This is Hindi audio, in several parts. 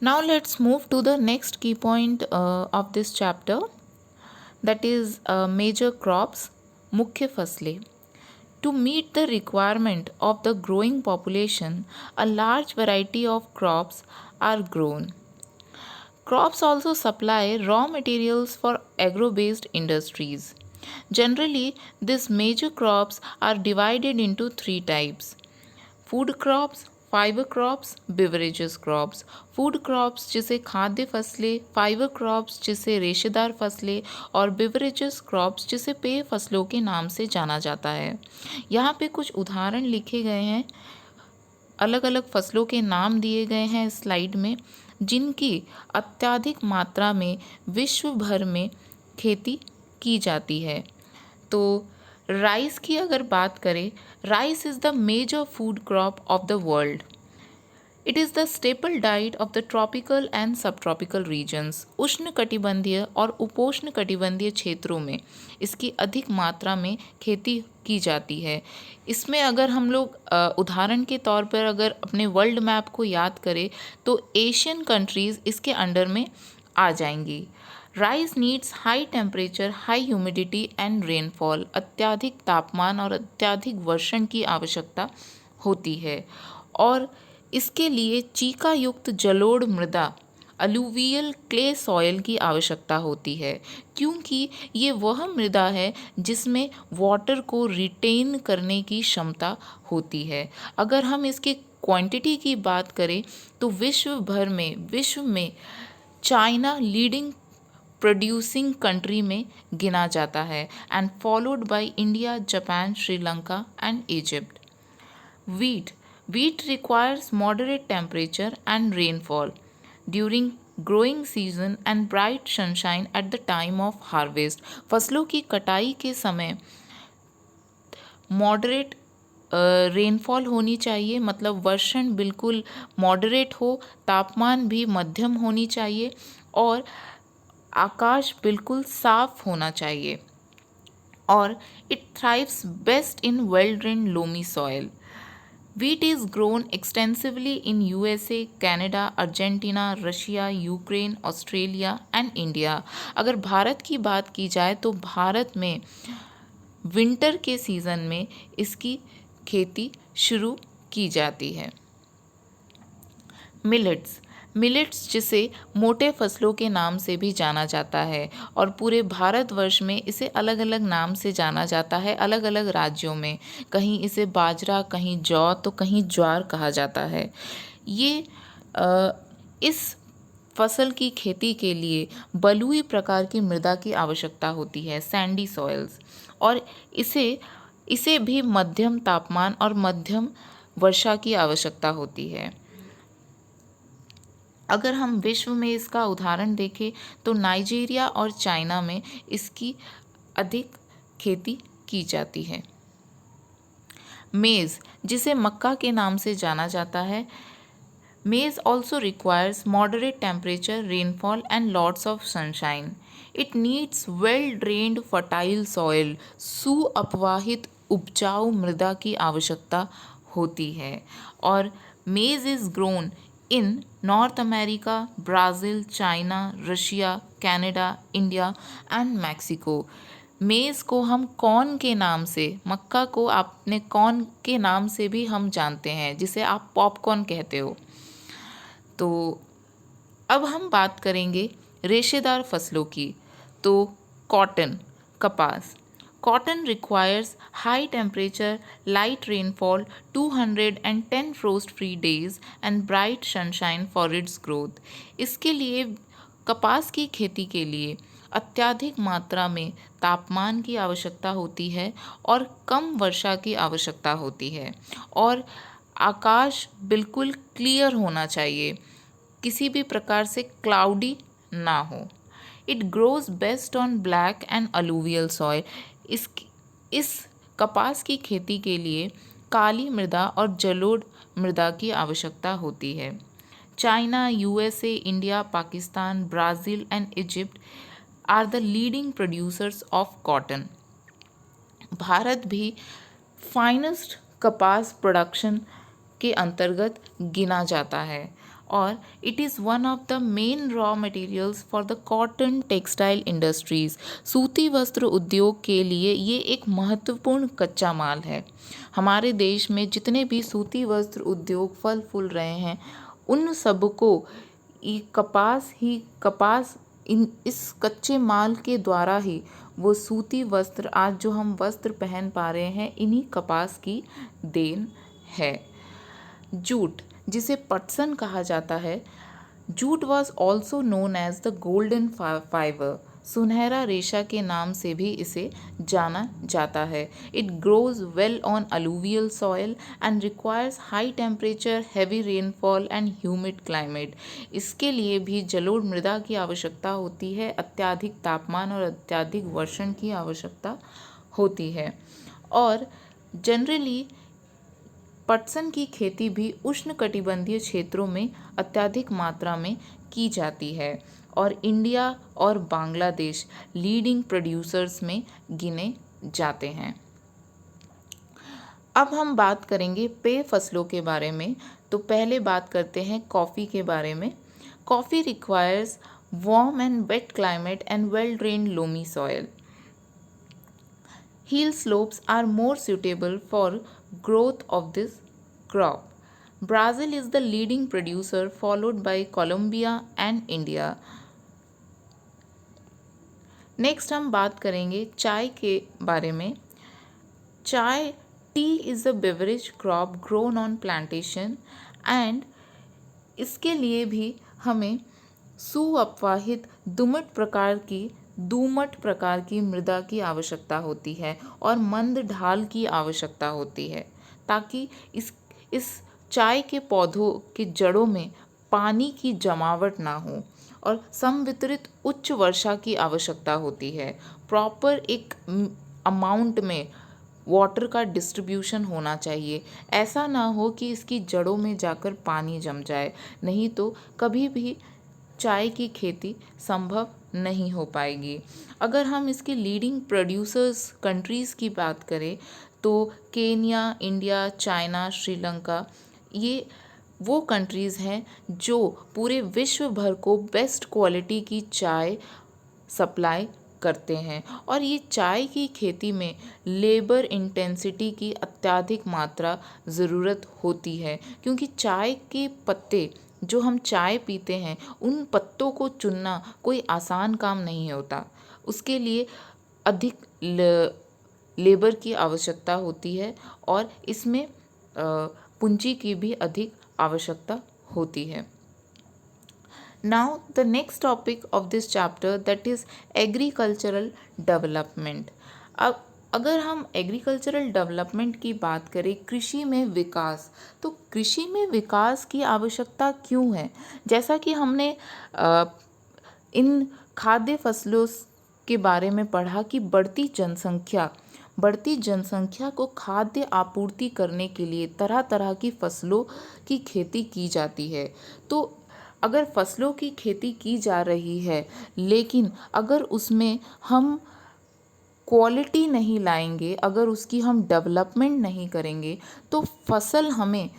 Now let's move to the next key point of this chapter, that is major crops, मुख्य फसलें. To meet the requirement of the growing population, a large variety of crops are grown. Crops also supply raw materials for agro-based industries. Generally, these major crops are divided into three types: food crops, fibre crops, beverages crops. Food crops जिसे खाद्य फसलें, फाइबर क्रॉप्स जिसे रेशेदार फसलें और बेवरेजेस क्रॉप्स जिसे पेय फसलों के नाम से जाना जाता है. यहाँ पे कुछ उदाहरण लिखे गए हैं, अलग अलग फसलों के नाम दिए गए हैं स्लाइड में, जिनकी अत्यधिक मात्रा में विश्व भर में खेती की जाती है. तो राइस की अगर बात करें, rice is the major food crop of the world. It is the staple diet of the tropical and sub tropical regions. उष्ण कटिबंधीय और उपोष्ण कटिबंधीय क्षेत्रों में इसकी अधिक मात्रा में खेती की जाती है. इसमें अगर हम लोग उदाहरण के तौर पर अगर अपने वर्ल्ड मैप को याद करें तो एशियन कंट्रीज़ इसके अंडर में आ जाएंगी. Rice needs high temperature, high humidity and rainfall. अत्यधिक तापमान और अत्यधिक वर्षण की आवश्यकता होती है और इसके लिए चीका युक्त जलोढ़ मृदा, अलूवियल क्ले सॉयल की आवश्यकता होती है, क्योंकि ये वह मृदा है जिसमें वाटर को रिटेन करने की क्षमता होती है. अगर हम इसकी क्वांटिटी की बात करें तो विश्व में चाइना लीडिंग प्रोड्यूसिंग कंट्री में गिना जाता है and followed by India, Japan, Sri Lanka and Egypt. Wheat requires moderate temperature and rainfall during growing season and bright sunshine at the time of harvest. फसलों की कटाई के समय मॉडरेट रेनफॉल होनी चाहिए, मतलब वर्षण बिल्कुल मॉडरेट हो, तापमान भी मध्यम होनी चाहिए और आकाश बिल्कुल साफ होना चाहिए. और it thrives best in well drained loamy soil. Wheat is grown extensively in USA, Canada, Argentina, Russia, Ukraine, Australia and India. अगर भारत की बात की जाए तो भारत में विंटर के सीज़न में इसकी खेती शुरू की जाती है. मिलेट्स जिसे मोटे फसलों के नाम से भी जाना जाता है और पूरे भारतवर्ष में इसे अलग अलग नाम से जाना जाता है. अलग अलग राज्यों में कहीं इसे बाजरा, कहीं जौ तो कहीं ज्वार कहा जाता है. ये इस फसल की खेती के लिए बलुई प्रकार की मृदा की आवश्यकता होती है, सैंडी सॉइल्स, और इसे भी मध्यम तापमान और मध्यम वर्षा की आवश्यकता होती है. अगर हम विश्व में इसका उदाहरण देखें तो नाइजीरिया और चाइना में इसकी अधिक खेती की जाती है. मेज़ जिसे मक्का के नाम से जाना जाता है, maize also requires moderate temperature, rainfall and lots of sunshine. It needs well drained fertile soil. सुअपवाहित उपजाऊ मृदा की आवश्यकता होती है. और maize is grown in North America, Brazil, China, Russia, Canada, India and Mexico. Maize को हम कॉर्न के नाम से, मक्का को आपने कॉर्न के नाम से भी हम जानते हैं, जिसे आप पॉपकॉर्न कहते हो. तो अब हम बात करेंगे रेशेदार फसलों की. तो कॉटन, कपास. Cotton requires high temperature, light rainfall, 210 frost-free days and bright sunshine for its growth. इसके लिए कपास की खेती के लिए अत्यधिक मात्रा में तापमान की आवश्यकता होती है और कम वर्षा की आवश्यकता होती है और आकाश बिल्कुल क्लियर होना चाहिए, किसी भी प्रकार से क्लाउडी ना हो. It grows best on black and alluvial soil. इस कपास की खेती के लिए काली मृदा और जलोढ़ मृदा की आवश्यकता होती है. China, USA, India, Pakistan, Brazil and Egypt are the leading producers of cotton. Bharat भी फाइनेस्ट कपास प्रोडक्शन के अंतर्गत गिना जाता है और it is one of the main raw materials for the cotton textile industries. सूती वस्त्र उद्योग के लिए ये एक महत्वपूर्ण कच्चा माल है। हमारे देश में जितने भी सूती वस्त्र उद्योग फल फूल रहे हैं, उन सबको कपास इस कच्चे माल के द्वारा ही वो सूती वस्त्र, आज जो हम वस्त्र पहन पा रहे हैं, इन्हीं कपास की देन है। जूट, जिसे पटसन कहा जाता है, jute was also known as the golden fibre. सुनहरा रेशा के नाम से भी इसे जाना जाता है। It grows well on alluvial soil and requires high temperature, heavy rainfall and humid climate. इसके लिए भी जलोढ़ मृदा की आवश्यकता होती है, अत्यधिक तापमान और अत्यधिक वर्षण की आवश्यकता होती है। और जनरली पटसन की खेती भी उष्णकटिबंधीय क्षेत्रों में अत्यधिक मात्रा में की जाती है और इंडिया और बांग्लादेश लीडिंग प्रोड्यूसर्स में गिने जाते हैं। अब हम बात करेंगे पेय फसलों के बारे में। तो पहले बात करते हैं कॉफ़ी के बारे में। Coffee requires warm and wet climate and well drained loamy soil. Hill slopes are more suitable for growth of this crop. Brazil is the leading producer, followed by Colombia and India. Next हम बात करेंगे चाय के बारे में। चाय, T is a beverage crop grown on plantation and इसके लिए भी हमें सुअपवाहित दोमट प्रकार की मृदा की आवश्यकता होती है और मंद ढाल की आवश्यकता होती है, ताकि इस चाय के पौधों के जड़ों में पानी की जमावट ना हो। और समवितरित उच्च वर्षा की आवश्यकता होती है। प्रॉपर एक अमाउंट में वाटर का डिस्ट्रीब्यूशन होना चाहिए। ऐसा ना हो कि इसकी जड़ों में जाकर पानी जम जाए, नहीं तो कभी भी चाय की खेती संभव नहीं हो पाएगी। अगर हम इसके लीडिंग प्रोड्यूसर्स कंट्रीज़ की बात करें तो केन्या, इंडिया, चाइना, श्रीलंका, ये वो कंट्रीज़ हैं जो पूरे विश्व भर को बेस्ट क्वालिटी की चाय सप्लाई करते हैं। और ये चाय की खेती में लेबर इंटेंसिटी की अत्यधिक मात्रा ज़रूरत होती है, क्योंकि चाय के पत्ते जो हम चाय पीते हैं, उन पत्तों को चुनना कोई आसान काम नहीं होता। उसके लिए अधिक लेबर की आवश्यकता होती है और इसमें पूंजी की भी अधिक आवश्यकता होती है। Now the next topic of this chapter, that is agricultural development. अब अगर हम एग्रीकल्चरल डेवलपमेंट की बात करें, कृषि में विकास, तो कृषि में विकास की आवश्यकता क्यों है? जैसा कि हमने इन खाद्य फसलों के बारे में पढ़ा कि बढ़ती जनसंख्या को खाद्य आपूर्ति करने के लिए तरह तरह की फसलों की खेती की जाती है। तो अगर फसलों की खेती की जा रही है, लेकिन अगर उसमें हम क्वालिटी नहीं लाएंगे, अगर उसकी हम डेवलपमेंट नहीं करेंगे, तो फसल हमें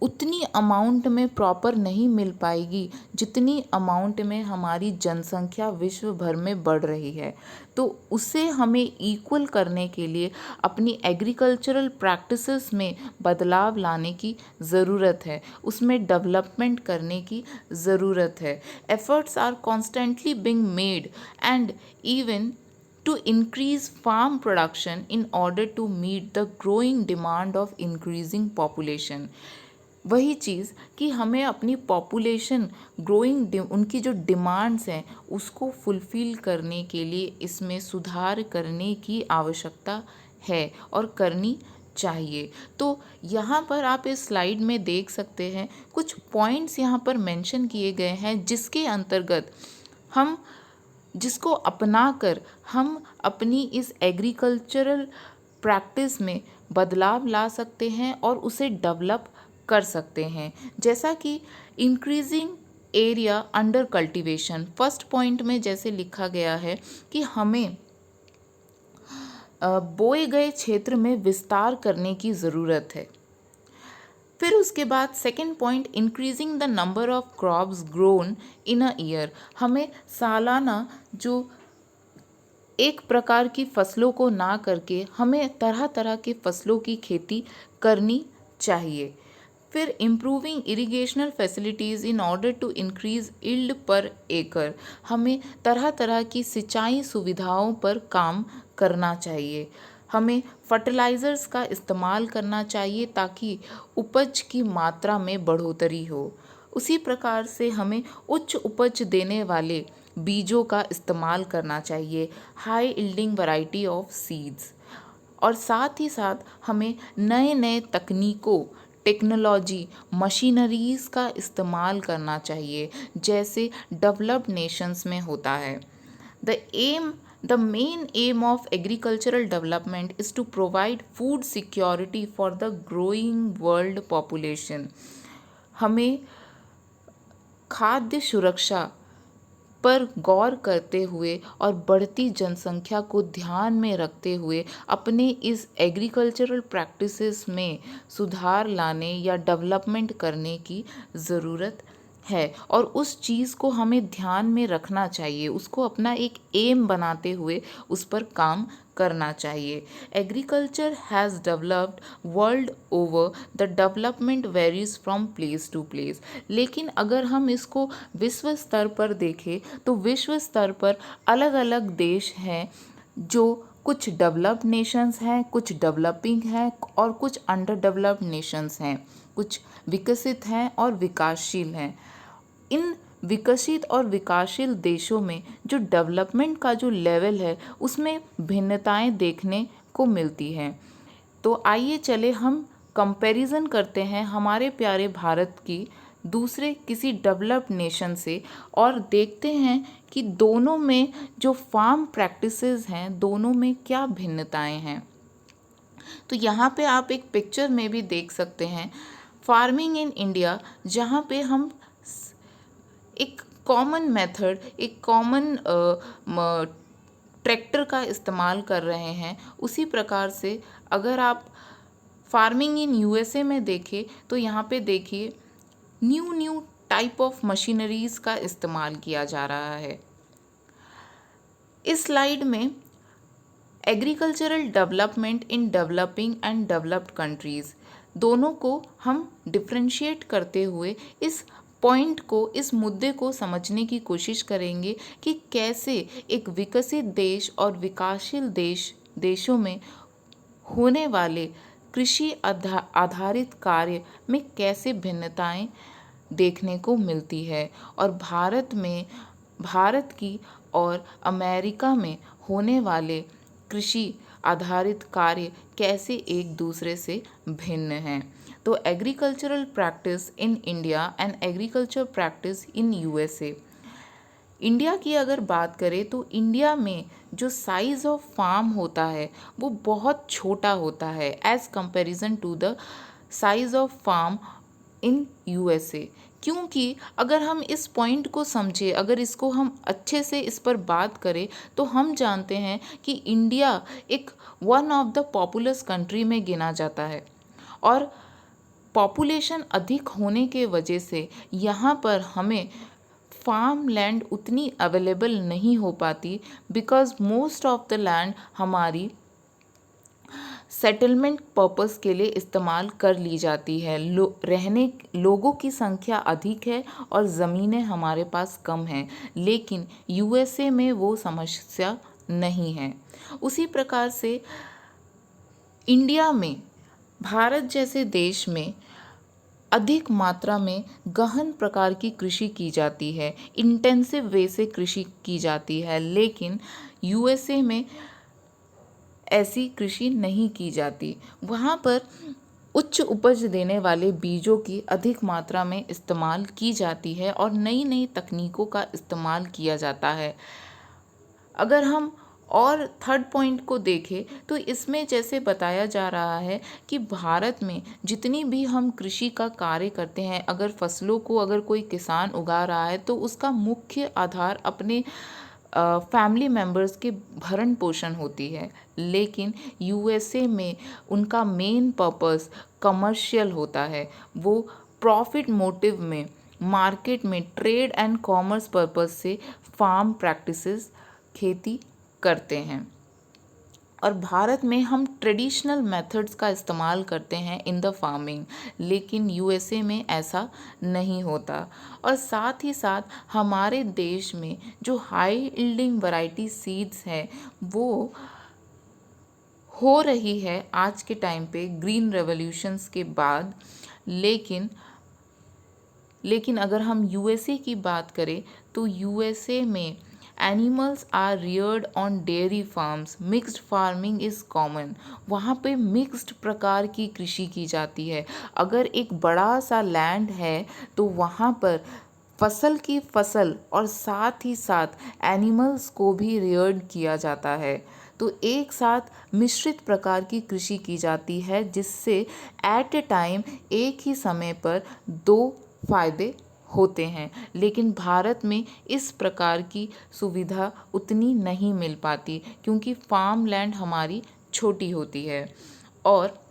उतनी अमाउंट में प्रॉपर नहीं मिल पाएगी जितनी अमाउंट में हमारी जनसंख्या विश्व भर में बढ़ रही है। तो उसे हमें इक्वल करने के लिए अपनी एग्रीकल्चरल प्रैक्टिसेस में बदलाव लाने की ज़रूरत है, उसमें डेवलपमेंट करने की ज़रूरत है। Efforts are constantly being made and even to increase farm production in order to meet the growing demand of increasing population. वही चीज़ कि हमें अपनी पॉपुलेशन उनकी जो डिमांड्स हैं उसको फुलफ़िल करने के लिए इसमें सुधार करने की आवश्यकता है और करनी चाहिए। तो यहाँ पर आप इस स्लाइड में देख सकते हैं, कुछ पॉइंट्स यहाँ पर मेंशन किए गए हैं जिसके अंतर्गत जिसको अपनाकर हम अपनी इस एग्रीकल्चरल प्रैक्टिस में बदलाव ला सकते हैं और उसे डेवलप कर सकते हैं। जैसा कि increasing area under cultivation, first point में जैसे लिखा गया है कि हमें बोए गए क्षेत्र में विस्तार करने की ज़रूरत है। फिर उसके बाद second point, increasing the number of crops grown in a year. हमें सालाना जो एक प्रकार की फसलों को ना करके हमें तरह तरह के फसलों की खेती करनी चाहिए। फिर improving irrigational facilities in order to increase yield per acre. हमें तरह तरह की सिंचाई सुविधाओं पर काम करना चाहिए। हमें फर्टिलाइज़र्स का इस्तेमाल करना चाहिए ताकि उपज की मात्रा में बढ़ोतरी हो। उसी प्रकार से हमें उच्च उपज देने वाले बीजों का इस्तेमाल करना चाहिए, high yielding variety of seeds. और साथ ही साथ हमें नए नए तकनीकों, टेक्नोलॉजी, मशीनरीज़ का इस्तेमाल करना चाहिए जैसे डेवलप्ड नेशंस में होता है। The aim The main aim of agricultural development is to provide food security for the growing world population. हमें खाद्य सुरक्षा पर गौर करते हुए और बढ़ती जनसंख्या को ध्यान में रखते हुए अपने इस एग्रीकल्चरल प्रैक्टिसेस में सुधार लाने या डेवलपमेंट करने की ज़रूरत है। और उस चीज़ को हमें ध्यान में रखना चाहिए, उसको अपना एक एम बनाते हुए उस पर काम करना चाहिए। Agriculture has developed world over, the development varies from place to place. लेकिन अगर हम इसको विश्व स्तर पर देखें तो विश्व स्तर पर अलग अलग देश हैं जो कुछ डेवलप्ड नेशंस हैं, कुछ डेवलपिंग हैं और कुछ अंडर डेवलप्ड नेशंस हैं, कुछ विकसित हैं और विकासशील हैं। इन विकसित और विकासशील देशों में जो डेवलपमेंट का जो लेवल है उसमें भिन्नताएं देखने को मिलती हैं। तो आइए चले हम कंपैरिजन करते हैं हमारे प्यारे भारत की दूसरे किसी डेवलप्ड नेशन से और देखते हैं कि दोनों में जो फार्म प्रैक्टिसेस हैं दोनों में क्या भिन्नताएं हैं। तो यहाँ पे आप एक पिक्चर में भी देख सकते हैं फार्मिंग इन इंडिया, जहाँ पे हम एक कॉमन मेथड, एक कॉमन ट्रैक्टर का इस्तेमाल कर रहे हैं। उसी प्रकार से अगर आप फार्मिंग इन यूएसए में देखें तो यहाँ पे देखिए न्यू टाइप ऑफ मशीनरीज़ का इस्तेमाल किया जा रहा है। इस स्लाइड में agricultural development in developing and developed countries दोनों को हम डिफ्रेंशिएट करते हुए इस पॉइंट को, इस मुद्दे को समझने की कोशिश करेंगे कि कैसे एक विकसित देश और विकासशील देशों में होने वाले कृषि आधारित कार्य में कैसे भिन्नताएं देखने को मिलती है और भारत की और अमेरिका में होने वाले कृषि आधारित कार्य कैसे एक दूसरे से भिन्न हैं। तो agricultural practice in India and agriculture practice in USA. India की अगर बात करें तो इंडिया में जो साइज़ ऑफ फार्म होता है वो बहुत छोटा होता है as comparison to the size of farm in USA. क्योंकि अगर हम इस पॉइंट को समझें, अगर इसको हम अच्छे से इस पर बात करें तो हम जानते हैं कि इंडिया एक one of the populace country में गिना जाता है और पॉपुलेशन अधिक होने के वजह से यहाँ पर हमें फार्म लैंड उतनी अवेलेबल नहीं हो पाती, because most of the land हमारी सेटलमेंट पर्पस के लिए इस्तेमाल कर ली जाती है। लोगों की संख्या अधिक है और ज़मीनें हमारे पास कम हैं, लेकिन यूएसए में वो समस्या नहीं है। उसी प्रकार से इंडिया में, भारत जैसे देश में अधिक मात्रा में गहन प्रकार की कृषि की जाती है, इंटेंसिव वे से कृषि की जाती है, लेकिन यूएसए में ऐसी कृषि नहीं की जाती। वहाँ पर उच्च उपज देने वाले बीजों की अधिक मात्रा में इस्तेमाल की जाती है और नई नई तकनीकों का इस्तेमाल किया जाता है। अगर हम और थर्ड पॉइंट को देखें तो इसमें जैसे बताया जा रहा है कि भारत में जितनी भी हम कृषि का कार्य करते हैं, अगर फसलों को अगर कोई किसान उगा रहा है तो उसका मुख्य आधार अपने फैमिली मेम्बर्स के भरण पोषण होती है, लेकिन यूएसए में उनका मेन पर्पस कमर्शियल होता है। वो प्रॉफिट मोटिव में मार्केट में ट्रेड एंड कॉमर्स पर्पस से फार्म प्रैक्टिसेस खेती करते हैं। और भारत में हम ट्रेडिशनल मेथड्स का इस्तेमाल करते हैं इन द फार्मिंग, लेकिन यूएसए में ऐसा नहीं होता। और साथ ही साथ हमारे देश में जो हाई यील्डिंग वैरायटी सीड्स है वो हो रही है आज के टाइम पे ग्रीन रेवोल्यूशंस के बाद। लेकिन अगर हम यूएसए की बात करें तो यूएसए में animals are reared on dairy farms, mixed farming is common. वहाँ पे मिक्स्ड प्रकार की कृषि की जाती है। अगर एक बड़ा सा लैंड है तो वहाँ पर फसल और साथ ही साथ एनिमल्स को भी रियर्ड किया जाता है। तो एक साथ मिश्रित प्रकार की कृषि की जाती है, जिससे एट ए टाइम एक ही समय पर दो फायदे होते हैं। लेकिन भारत में इस प्रकार की सुविधा उतनी नहीं मिल पाती, क्योंकि फार्म लैंड हमारी छोटी होती है। और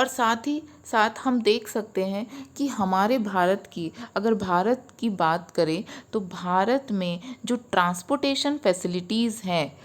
साथ ही साथ हम देख सकते हैं कि हमारे अगर भारत की बात करें तो भारत में जो ट्रांसपोर्टेशन फैसिलिटीज़ हैं,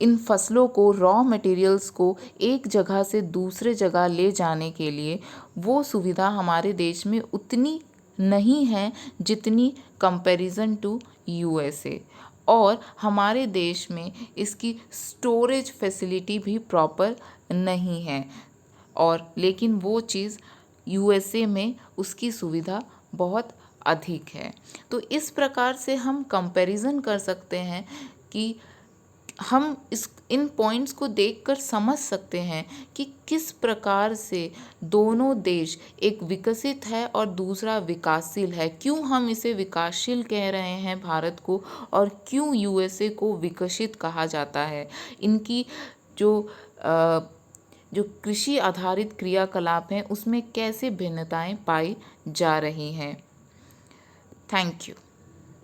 इन फसलों को, रॉ मटेरियल्स को एक जगह से दूसरे जगह ले जाने के लिए, वो सुविधा हमारे देश में उतनी नहीं है जितनी कंपैरिजन टू यूएसए। और हमारे देश में इसकी स्टोरेज फैसिलिटी भी प्रॉपर नहीं है, और लेकिन वो चीज़ यूएसए में उसकी सुविधा बहुत अधिक है। तो इस प्रकार से हम कंपैरिजन कर सकते हैं कि हम इन पॉइंट्स को देखकर समझ सकते हैं कि किस प्रकार से दोनों देश, एक विकसित है और दूसरा विकासशील है। क्यों हम इसे विकासशील कह रहे हैं भारत को, और क्यों यूएसए को विकसित कहा जाता है। इनकी जो कृषि आधारित क्रियाकलाप हैं उसमें कैसे भिन्नताएं पाई जा रही हैं। Thank you.